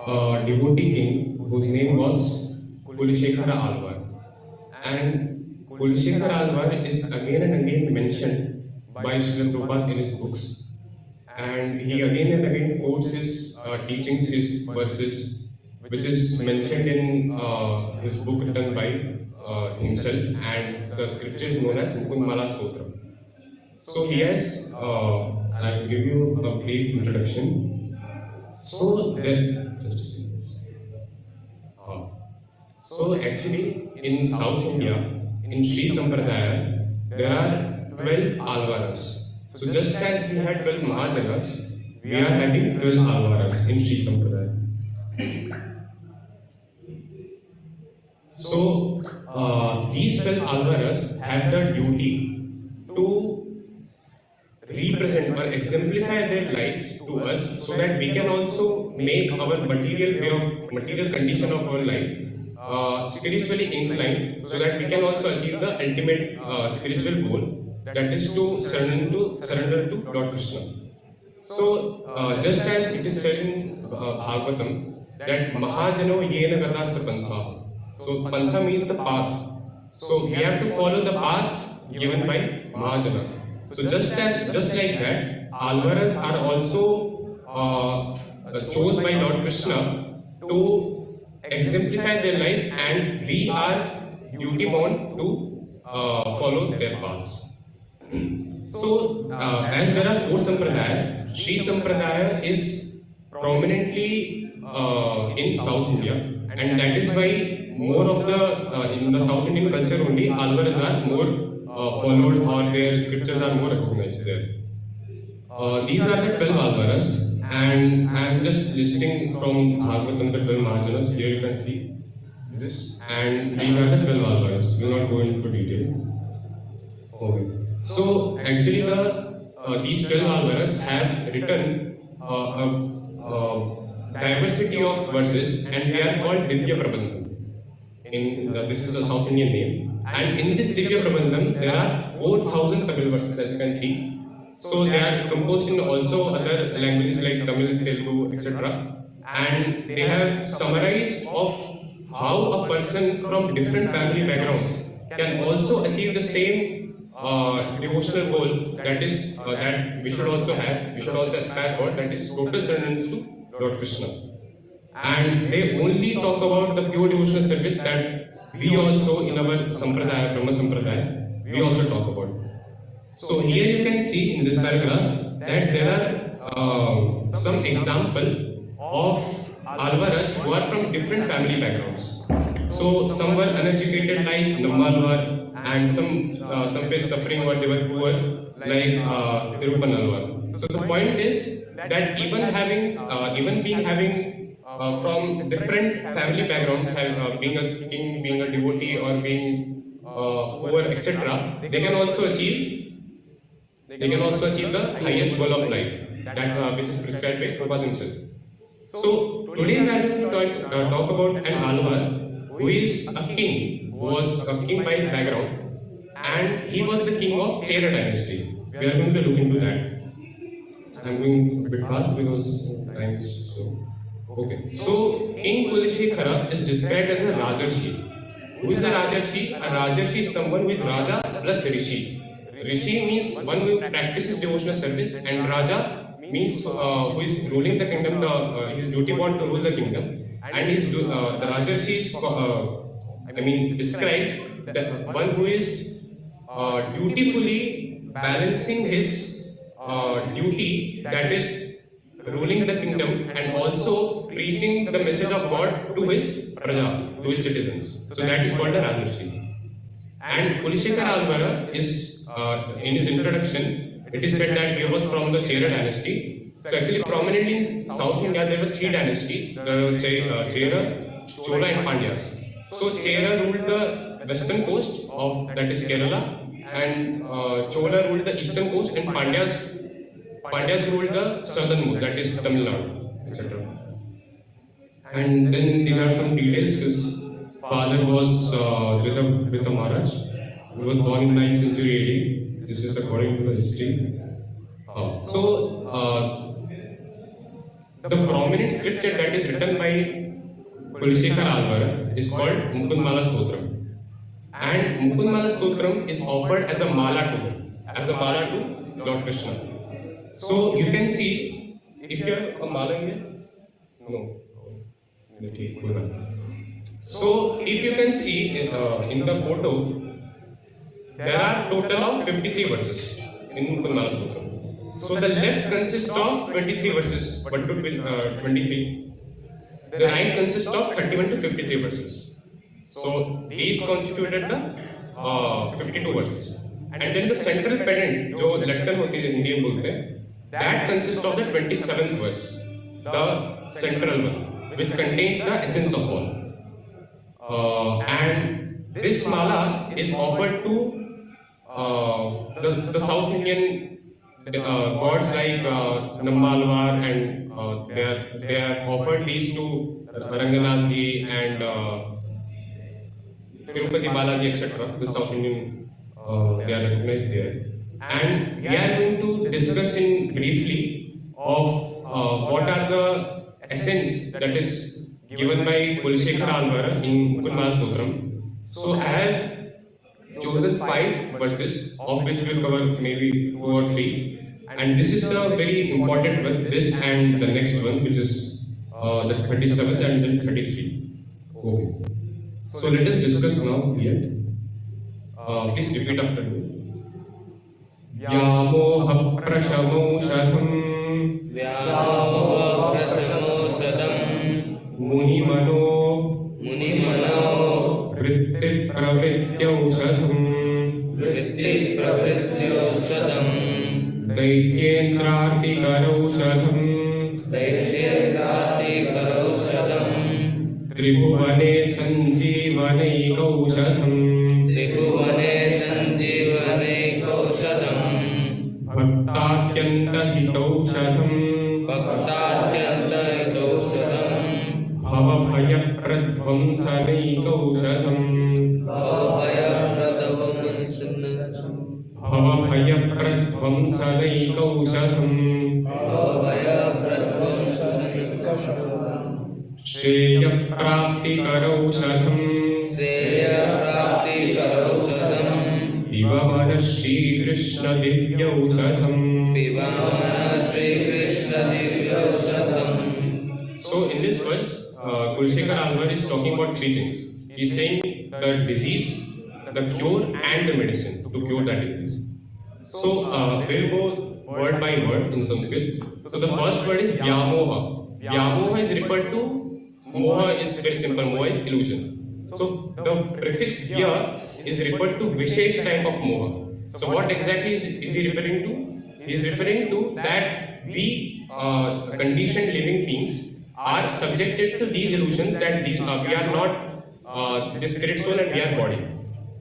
devotee king whose name was Kulshekhara Alvar. And Kulshekhara Alvar is again and again mentioned by Srila Prabhupada in his books. And he again and again quotes his teachings, his verses, which is mentioned in his book written by himself, and the scripture is known as Mukundmala Stotra. So he has, I'll give you a brief introduction. So there, just a second. So actually, in South India, in Sri Sampradaya, there are 12 Alvaras. So just as we had 12 Mahajanas, we are having 12 Alvaras in Sri Sampradaya. So these 12 Alvaras have the duty to represent or exemplify their lives to us, so that we can also make our material condition of our life spiritually inclined, so that we can also achieve the ultimate spiritual goal, that is to surrender to Lord Krishna. So just as it is said in Bhagavatam that Mahajano yena gatasya pantha. So pantha means the path. So we have to follow the path given by Mahajanas. So just like that, Alvaras are also chosen by Lord Krishna to exemplify their lives, and we are duty bound to follow their paths. So as there are 4 sampradayas, Sri Sampradaya is prominently in South India, and that is why more of the in the South Indian culture only Alvaras are more followed, or their scriptures are more recognized there. These are the 12 Alvaras, and I am just listing from Bhagavatam the 12 Mahajanas. Here you can see this, and these are the 12 Alvaras. We will not go into detail. Okay. So actually, these 12 Alvaras have written a diversity of verses, and they are called Divya Prabandham. This is a South Indian name. And in this Divya Prabandham, there are 4,000 Tamil verses, as you can see. So they are composed in also other languages like Tamil, Telugu, etc. And they have summarized of how a person from different family backgrounds can also achieve the same devotional goal, that is that we should also have, we should also aspire for, that is total surrender to Lord Krishna. And they only talk about the pure devotional service that we also in our Sampradaya, Brahma Sampradaya, we also talk about. So here you can see in this paragraph that there are some example of Alvaras who are from different family backgrounds. So some were uneducated like Nammalvar, and some faced suffering or they were poor like Tirupan Alvar. So the point is that even being having from different family backgrounds, being a king, being a devotee, or being poor, etc., they can also achieve the highest goal of life, that which is prescribed by Prabhupada himself. So today we are going to talk about an Alvar who is a king, who was a king by his background, and he was the king of Chera dynasty. We are going to look into that. I am going a bit fast because time is so. Okay, so King Kulshekhara is described as a Rajarshi. Who is a Rajarshi? A Rajarshi is someone who is Raja plus Rishi. Rishi means one who practices devotional service, and Raja means who is ruling the kingdom, his duty bound to rule the kingdom. And the Rajarshi is described the one who is dutifully balancing his duty, that is ruling the kingdom and also preaching the message of God to his praja, to his citizens. So that is called a Rajarshi. And Kulshekhara Alvara is, in his introduction, it is said that he was from the Chera dynasty. So actually prominently in South India there were 3 dynasties, there were Chera, Chola and Pandyas. So Chera ruled the western coast of, that is Kerala, and Chola ruled the eastern coast, and Pandyas ruled the southernmost, that is Tamil Nadu, etc. And then these are some details. His father was Dhrita Maharaj, who was born in 9th century AD. This is according to the history. The prominent scripture that is written by Kulshekhara Alvar is called Mukundmala Stotram. And Mukundmala Stotram is offered as a mala to him, as a mala to Lord Krishna. So you can see, if you have a mala here, no. So if you can see in the photo, there are total of 53 verses in Mukundmala Stotram. So the left consists of 23 verses, 1 to 23. The right consists of 31 to 53 verses. So these constituted the 52 verses. And then the central pedant, जो लटकन होती है Indian बोलते हैं, that consists of the 27th verse, the central one, which contains the essence of all. And this mala is offered to the South Indian gods like Nammalwar, and they are offered these to Ranganathji and Tirupati Balaji, etc. The South Indian, they are recognized there. And we are going to discuss in briefly of what are the essence that is given by Kulshekhara Alvar in Mukundmala Stotram. So I have chosen 5 verses, of which we'll cover maybe 2 or 3. And this is a very important one, this and the next one, which is the 37th and then 33. Okay. So let us discuss now here. Please repeat after me. Vyamoha prashamaushadham munimano vritti pravrityaushadham दैत्येन्द्रार्तिकरौषधम् त्रिभुवने सञ्जीवनैकौषधम् भक्तात्यन्तहितौषधम् भवभयप्रध्वंसनैकौषधम् भवभयप्रध्वंसनैकौषधम् श्रेयःप्राप्तिकरौषधम् पिबमन श्रीकृष्णदिव्यौषधम् So in this verse, Kulshekhara Alvar is talking about 3 things. He is saying the disease, the cure and the medicine to cure that disease. So we'll go word by word in Sanskrit. So the first word is Vyamoha. Vyamoha is referred to, Moha is very simple, Moha is illusion. So the prefix Vya is referred to Vishesh type of Moha. So what exactly is he referring to? He is referring to that we conditioned living beings are subjected to these illusions, that we are not this spirit soul and we are body.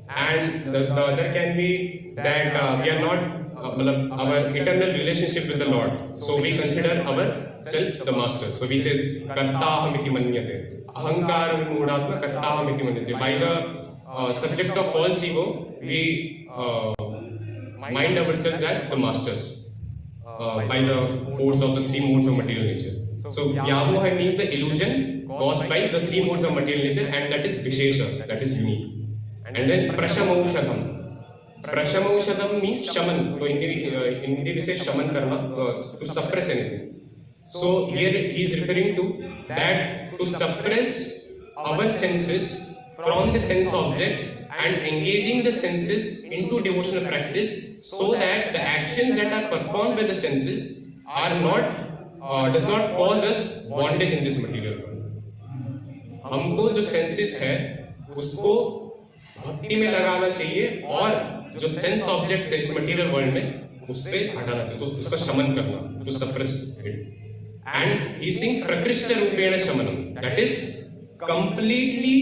And the other can be that we are not our eternal relationship with the Lord. So we consider ourselves the master. So we say kartaham iti manyate. Ahankar vimudatma kartaham iti manyate. By the subject of false ego, we mind ourselves as the masters by the force of the 3 modes of material nature. So Vyamoha means the illusion caused by the 3 modes of material nature, and that is Vishesha, that is unique. And then Prashamaushadham. Prashamaushadham means shaman. So in Hindi we say shaman karna, to suppress anything. So here he is referring to that to suppress our senses from the sense objects and engaging the senses into devotional practice, so that the actions that are performed by the senses are not does not cause us bondage in this material world. हमको जो senses है उसको भक्ति में लगाना चाहिए, और जो सेंस ऑब्जेक्ट्स है इस मटेरियल वर्ल्ड में उससे हटाना चाहिए, तो उसका शमन करना, to suppress it. And he sing प्रकृष्ट रूपेण शमनम, that is completely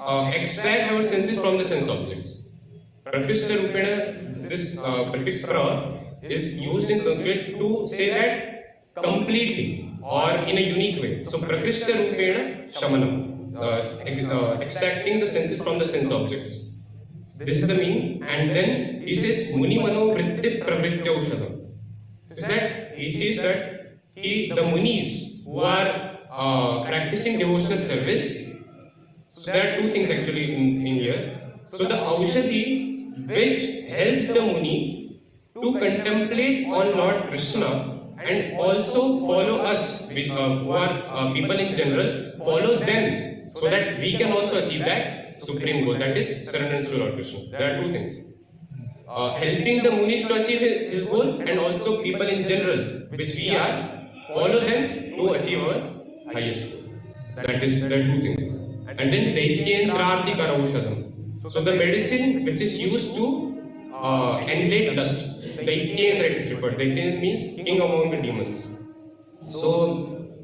extract our senses from the sense objects. Prakrishta Rupena, this prefix pra is used in Sanskrit to say that completely or in a unique way. So Prakrishta Rupena Shamanam, extracting the senses from the sense objects. This is the meaning. And then he says Muni Mano Vritti Pravrityaushadam. So he says that the Munis who are practicing devotional service. So there are two things actually in here. So the Aushadhi which helps the Muni to contemplate on Lord Krishna and also follow us, who are people in general, follow them so that we can also achieve that supreme goal, that is surrender to Lord Krishna. There are two things. Helping the Munis to achieve his goal and also people in general, which we are, follow them to achieve our highest goal. There are two things. And then Daityendrarti Karaushadam. So the medicine which is used to annihilate lust. Daityendra it is referred. Daityendra means king among the demons. So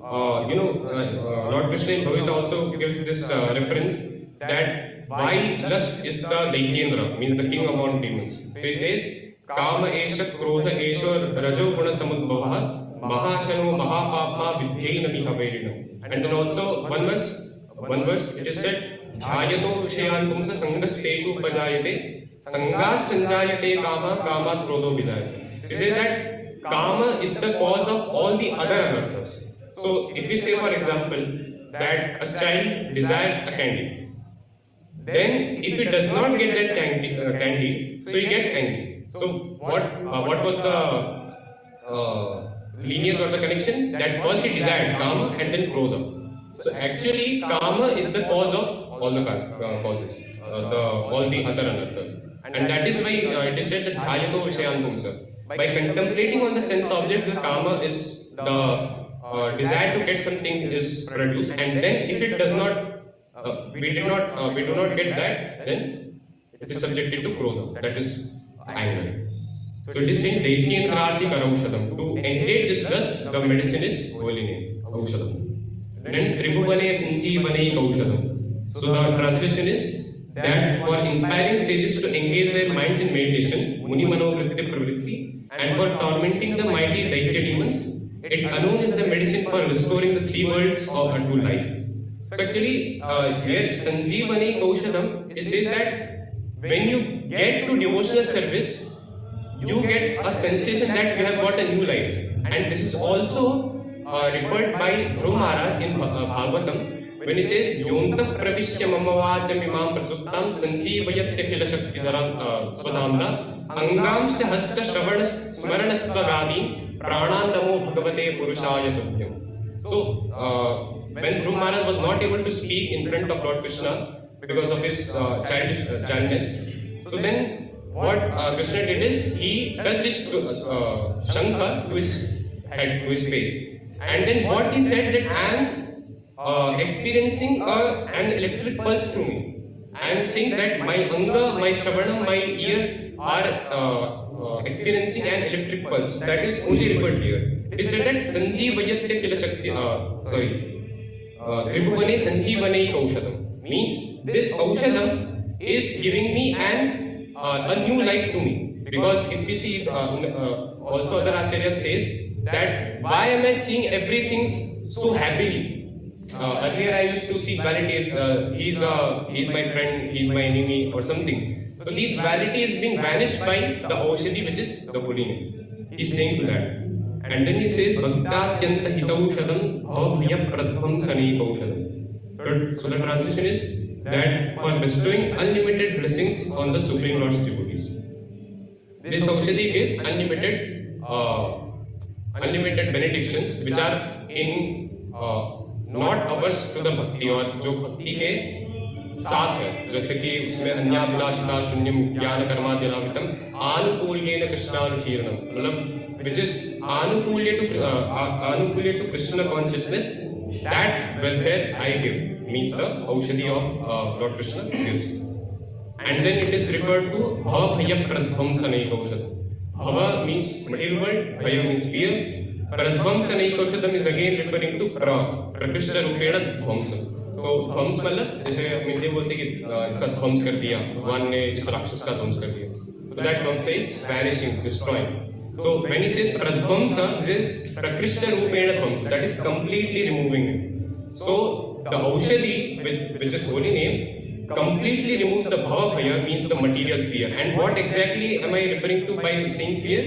Lord Krishna in Bhagavad also gives this reference that why lust is the Daityendra, means the king among demons. So he says, Kama Esha Krodha Esha Rajo Guna Samudbhava Mahashano Mahapapma Vidyaina Mihaverina. And then also one verse it is said, Dhyayato Vishayan Pumsa Sangasteshu Pajayate Sangat Sanjayate Kama Kamat Krodho Vijayate. He says that Kama is the cause of all the other anarthas. So if we say for example that a child desires a candy, then if he does not get that candy, so he gets angry. So what was the lineage or the connection? That first he desired Kama and then Krodha. So actually Kama is the cause of all the causes, all the other anarthas. And that is why it is said that Dhyayato Vishayan Pumsa. By contemplating on the sense object, the Kama is the desire to get something is produced, and then if it does not, we do not get that, then it is subjected to Krodha, that is anger. So it is saying Daityendrarti Karaushadam. To annihilate this lust, the medicine is holy name, Aushadam. Then Tribhuvane Sanjeevane Kaushadam. So the translation is that for inspiring sages to engage their minds in meditation, Muni Manovritti Pravritti, and for tormenting the mighty Daitya demons, it alone is the medicine for restoring the three worlds of unto life. So actually, here Sanjeevani Kaushadam, it says that when you get to devotional service, you get a sensation that you have got a new life. And this is also referred by Dhruv Maharaj in Bhagavatam, when he says, Yomtah pravishya mamavacham imam prasuptam sanjeevayatyakila shaktidharam swadamla angamsya hasta shavana smaranastvagadi pranan namo bhagavate purushaya tubhyam. So, when Dhruv Maharaj was not able to speak in front of Lord Krishna because of his childness, so then what Krishna did is, he touched his shankha to his head, to his face. And then what he said that I am experiencing an electric pulse through me. I am saying that my anga, my shravanam, my ears are experiencing an electric pulse. That is only referred here. It is said that Sanjeevayatya Kila Shakti, Tribhuvane Sanjeevane Kaushadam. Means this Kaushadam is giving me a new life to me. Because if we see, also other Acharyas says that why am I seeing everything so happily? Earlier I used to see duality, he is my friend, he is my enemy or something. So these duality is being vanished by the Aushadhi, which is the holy name. He is saying to that. And then he says, Bhakta Tyanta Hitaushadam Bhavya Pradhvam Sani Kaushadam. So the translation is that for bestowing unlimited blessings on the Supreme Lord's devotees. This Aushadhi gives unlimited benedictions which are in not ours to the bhakti, और जो भक्ति के साथ है, जैसे कि उसमें अन्याभिलाषिता शून्यम ज्ञान कर्माद्यनामितम आनुकूल्येन कृष्णानुशीलनम, मतलब which is anukulya to Krishna consciousness, that welfare I give, means the Aushadhi of Lord Krishna gives. And then it is referred to Bhava Bhaya Pradhvamsanai Kaushadam. Bhava means material world, Bhaya means fear. Pradhvamsanai Kaushadam is again referring to Prakrishta Rupena Dhvamsam. So ध्वंस मतलब जैसे हम हिंदी बोलते कि इसका ध्वंस कर दिया, भगवान ने इस राक्षस का ध्वंस कर दिया. So that ध्वंस is vanishing, destroying. So when he says Pradhvamsa, it is Prakrishta Rupena Dhvamsa, that is completely removing it. So the Aushadhi, which is holy name, completely removes the Bhava Bhaya, means the material fear. And what exactly am I referring to by saying fear?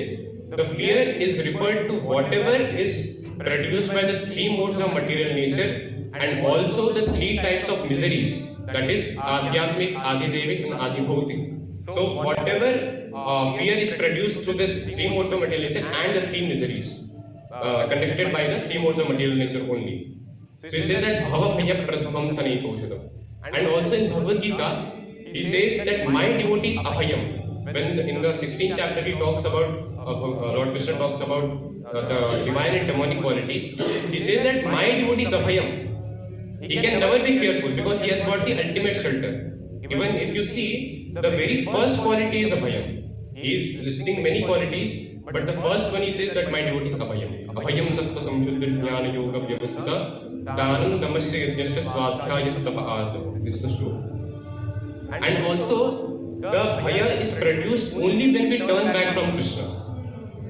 The fear is referred to whatever is produced by the three modes of material nature and also the three types of miseries, that is Adhyatmic, Adhidevic and Adhibhautik. So whatever fear is produced through this three modes of material nature and the three miseries conducted by the three modes of material nature only. So he says that Bhava Bhaya Pradhvamsane Kaushadam. And also in Bhagavad Gita, he says that my devotee is Abhayam. When in the 16th chapter he talks about, Lord Krishna talks about the divine and demonic qualities, he says that my devotee is Abhayam. He can never be fearful because he has got the ultimate shelter. Even if you see, the very first quality is Abhayam. He is listing many qualities, but the first one he says that my devotee is Abhayam. Abhayam Sattva Samshuddha Jnana Yoga Vyavasthita Dhanam Damasya Yajnasya Swadhyaya Stapa Aja. This is the sloka. And also, the Bhaya is produced only when we turn back from Krishna.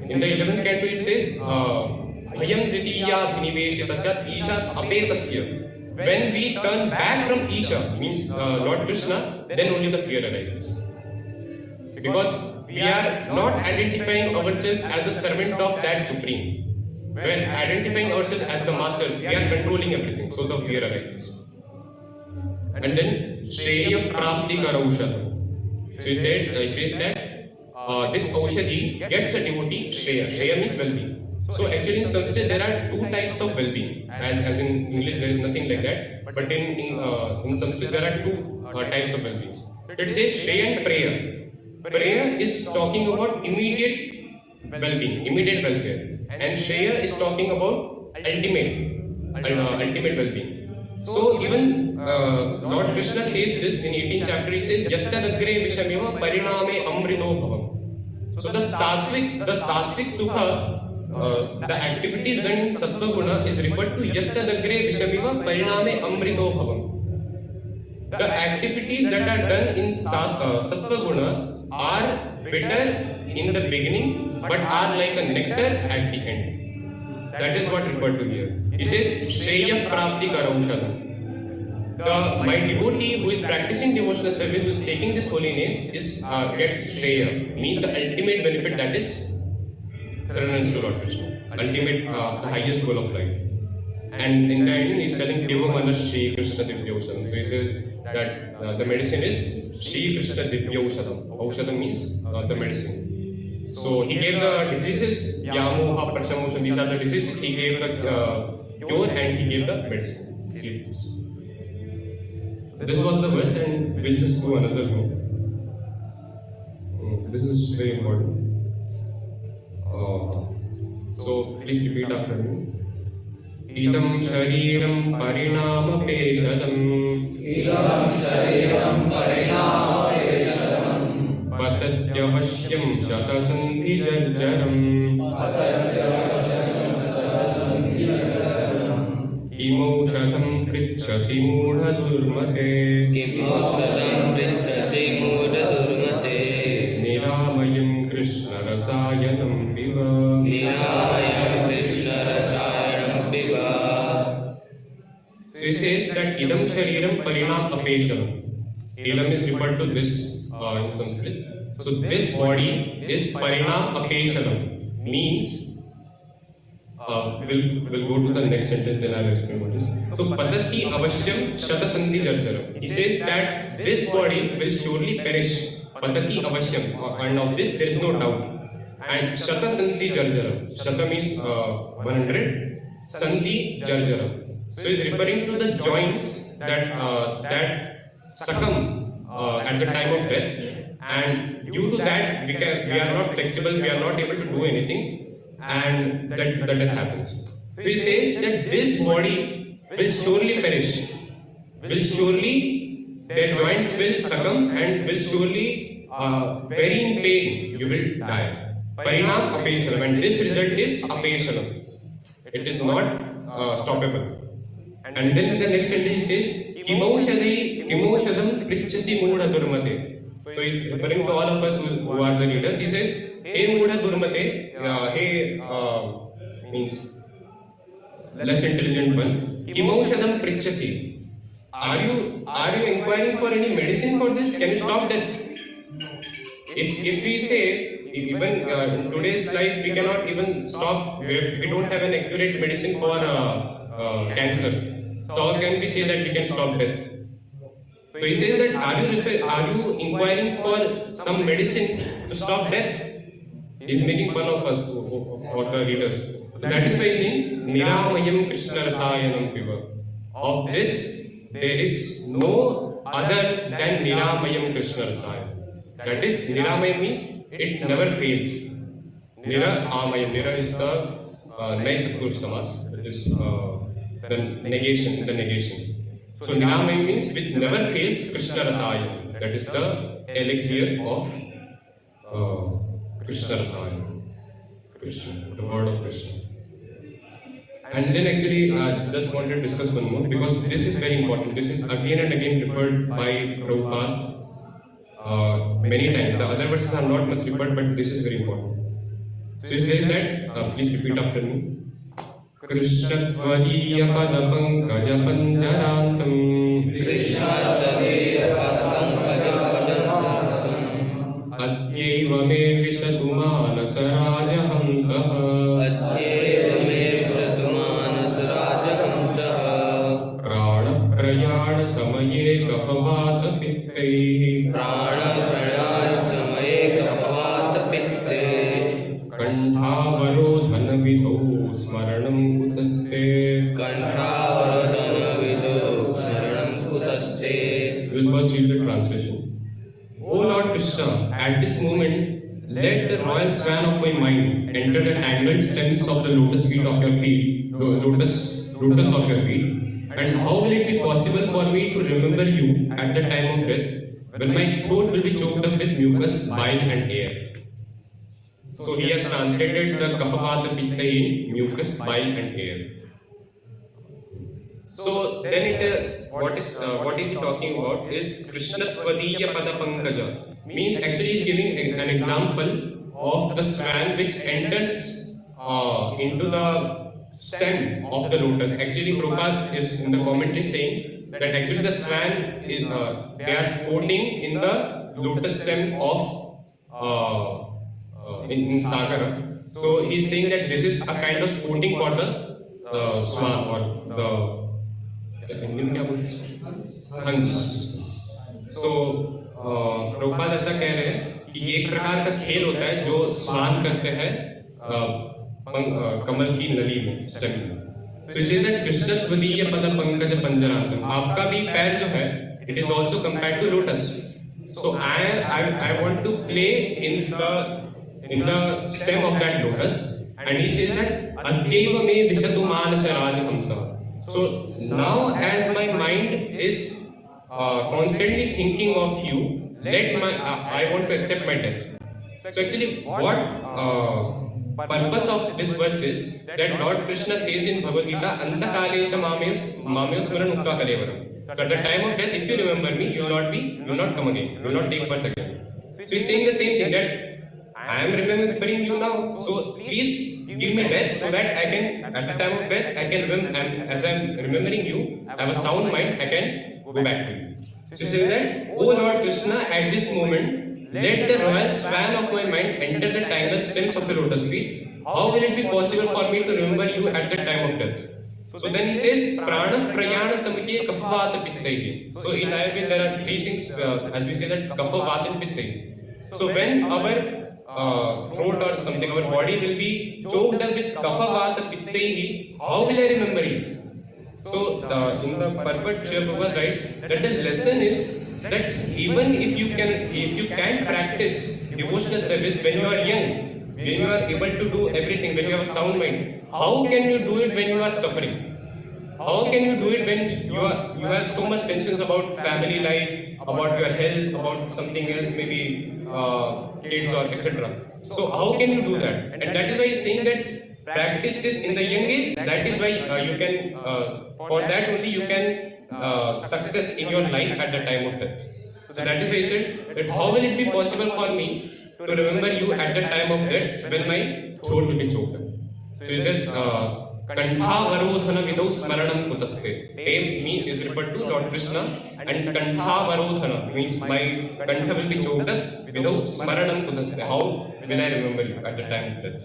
In the 11th canto it says, Bhayam Dvitiya Viniveshitasya Ishat Apetasya. When we turn back from Isha, means Lord Krishna, then only the fear arises. Because we are not identifying ourselves as the servant of that Supreme. We are identifying ourselves as the master. We are controlling everything, so the fear arises. And then Shreya Prapti Karaushadam. So he says that this Aushadhi gets a devotee Shreya. Shreya means well-being. So actually in Sanskrit there are two types of well-being. As in English there is nothing like that. But in Sanskrit there are two types of well-beings. It says Shreya and Preya. Preya is talking about immediate well-being, immediate welfare. And Shreya is talking about ultimate well-being. So even Lord Krishna says this in 18th chapter. He says Yattadagre Vishamiva Pariname Amrito Bhavam. So the sattvic sukha, the activities done in Sattva Guna is referred to Yattadagre Vishamiva Pariname Amrito Bhavam. The activities that are done in Sattva Guna are bitter in the beginning but are like a nectar at the end. That is what referred to here. He says Shreya Prapti Karaushadam. My devotee who is practicing devotional service, who is taking this holy name, gets Shreya, means the ultimate benefit, that is surrender to Lord Krishna. Ultimate, the highest goal of life. And in the end, he is telling Deva Manas Shri Krishna Divyaushadam. So he says that the medicine is Shri Krishna Divyaushadam. Aushadam means the medicine. So he gave the diseases, Yamoha, Prashamosha, these are the diseases. He gave the cure and he gave the medicine. So this was the verse, and we'll just do another one. This is very important. So please repeat after me. Idam shariram parinama peshadam. Idam shariram parinama peshadam. Patatyavashyam shatasanti jarjaram. Kimaushadam pritchasi mudha durmate. Kimaushadam pritchasi mudha durmate. Niramayam Krishna rasayanam viva. Niramayam Krishna rasayanam viva. So he says that idam shariram parinam apeshalam. Idam is referred to this in Sanskrit. So this body is parinam apeshalam, means we'll go to the next sentence, then I'll explain what it is. So padati avashyam shatasandhi jarjaram. He says that this body will surely perish. Padati avashyam, and of this there is no doubt. And shatasandhi jarjaram. Shata means 100. Sandhi jarjaram. So he's referring to the joints that succumb at the time of death, and due to that we are not flexible, we are not able to do anything, and that the death happens. So he says that this body will surely perish, their joints will succumb and will surely very in pain you will die. Parinam apeshalam, and this result is apeshalam. It is not stoppable. And then in the next sentence he says Kimaushadam Prichasi Mudha Durmate. So he is referring to all of us who are the readers. He says, Hey Mudha Durmate, hey means less intelligent one. Kimaushadam Prichasi. Are you inquiring for any medicine for this? Can you stop death? If we say, even in today's life, we cannot even stop. We don't have an accurate medicine for cancer. So how can we say that we can stop death? So he says that are you inquiring for some medicine to stop death? He's making fun of us, of the readers. So that is why he's saying Niramayam Krishna Rasayanam Piva. Of this, there is no other than Niramayam Krishna Rasayanam. That is, Niramayam means it never fails. Nira Amayam. Nira is the ninth Purush Samas. That is the negation. So Niramayam means which never fails Krishna Rasayam. That is the elixir of Krishna Rasayam. Krishna, the word of Krishna. And then actually, just wanted to discuss one more because this is very important. This is again and again referred by Prabhupada many times. The other verses are not much referred, but this is very important. So he says that, please repeat after me. Krishna Tvadiya Padapankaja Panjarantam Krishna Tadiya Padankajapajantam Adyeva me vishatu manasa rajahamsaha Adyeva me visatumanas rajahamsaha Prana prayana samaye kaphavata pittaihi Prana pranaya samaye kapavata pitte Kantavarodhana vidho smaranam kutaste. Kantavarodhana vido smaranam kutaste. We will first read the translation. O Lord Krishna, at this moment, let the royal swan of my mind enter the tangled stems of the lotus feet of your feet, lotus of your feet. And how will it be possible for me to remember you at the time of death, when my throat will be choked up with mucus, bile, and air? So he has translated the kaphavata pitta in mucus, bile, and air. So then what is he talking about is Krishna Tvadiya Pada Pankaja. Means actually he is giving an example of the swan which enters into the stem of the lotus. Actually Prabhupada is in the commentary saying that actually the swan is, they are sporting in the lotus stem of in Sagara. So he is saying that this is a kind of sporting for the swan or the हंस. सो प्रभुपाद ऐसा कह रहे हैं कि ये एक प्रकार का खेल होता है जो स्वान करते हैं कमल की नली में, स्टेम में. सो इसे कृष्ण त्वदीय पद पंकज पंजरांतम. आपका भी पैर जो है it is also compared to lotus. So I want to play in the stem of that lotus, and he says that adyeva me vishatu manasa rajahamsa. So now as my mind is constantly thinking of you, I want to accept my death. So actually what purpose of this verse is that Lord Krishna says in Bhagavad Gita, antakale cha mamyo smaran ukta kalevaram. So at the time of death, if you remember me, you will not come again, you will not take birth again. So he's saying the same thing, that I am remembering you now, so please give me death so that I can, at the time of death, I can remember, as I am remembering you, I have a sound mind, I can go back to you. So he says that, O Lord Krishna, at this moment, let the royal swan of my mind enter the tangled stems of the lotus feet. How will it be possible for me to remember you at the time of death? So then he says, Prana prayana samikye kaphavata pittaihi. So in Ayurveda there are three things, as we say that kaphavata and pittaihi. So when our throat or something, our body will be choked up with kapha vata pittaihi, how will I remember you? So in the Purport Srila Prabhupada writes that the lesson is that even if you can practice devotional service when you are young, when you are able to do everything, when you have a sound mind, how can you do it when you are suffering? How can you do it when you have so much tensions about family life, about your health, about something else, maybe kids or etc. So how can you do that? And that is why he is saying that practice this in the young age. That is why you can, for that only you can success in your life at the time of death. So that is why he says that how will it be possible for me to remember you at the time of death when my throat will be choked up? So he says Kantha vidau smaranam kutaste. They me is referred to Lord Krishna, and Kantha means my Kantha will be choked up vidau smaranam kutaste. How will I remember you at the time of death?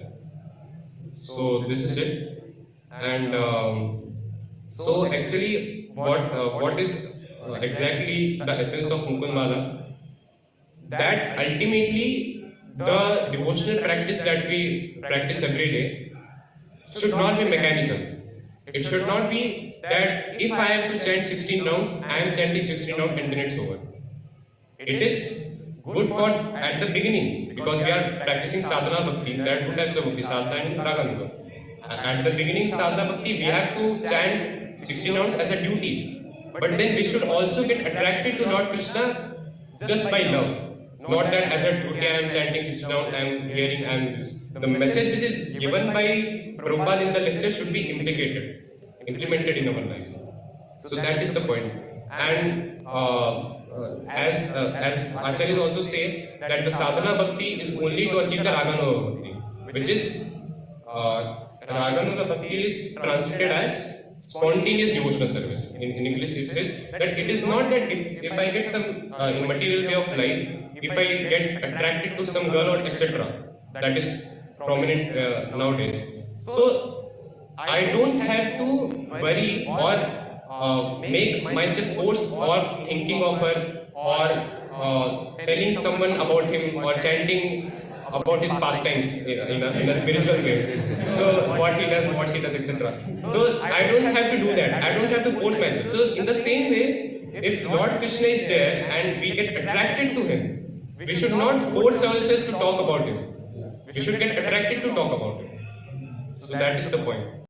So this is it. And so actually, what is exactly the essence of Mukundmala? That ultimately the devotional practice that we practice every day should not be mechanical. It should not be that if I have to chant 16 rounds, I am chanting 16 rounds and then it's over. It is good for at the beginning because we are practicing sadhana bhakti. There are two types of bhakti, sadhana and raganuga. At the beginning, sadhana bhakti, we have to chant 16 rounds as a duty. But then we should also get attracted to Lord Krishna just by love. Not that as a duty I am chanting 16 rounds, I am hearing, I am this. The message which is given by Prabhupada in the lecture should be implemented in our life. So that is the point. And as Acharyas also say that the sadhana bhakti is only to achieve the raganuga bhakti, which is raganuga bhakti is translated as spontaneous devotional service. In English it says that it is not that if I get some in material way of life, if I get attracted to some girl or etc. that is prominent nowadays. So I don't have to worry or make myself force or thinking of her or telling someone about him or chanting about his pastimes in a spiritual way. So what he does, etc. So I don't have to do that. I don't have to force myself. So in the same way, if Lord Krishna is there and we get attracted to him, we should not force ourselves to talk about him. We should get attracted to talk about him. So that is the point.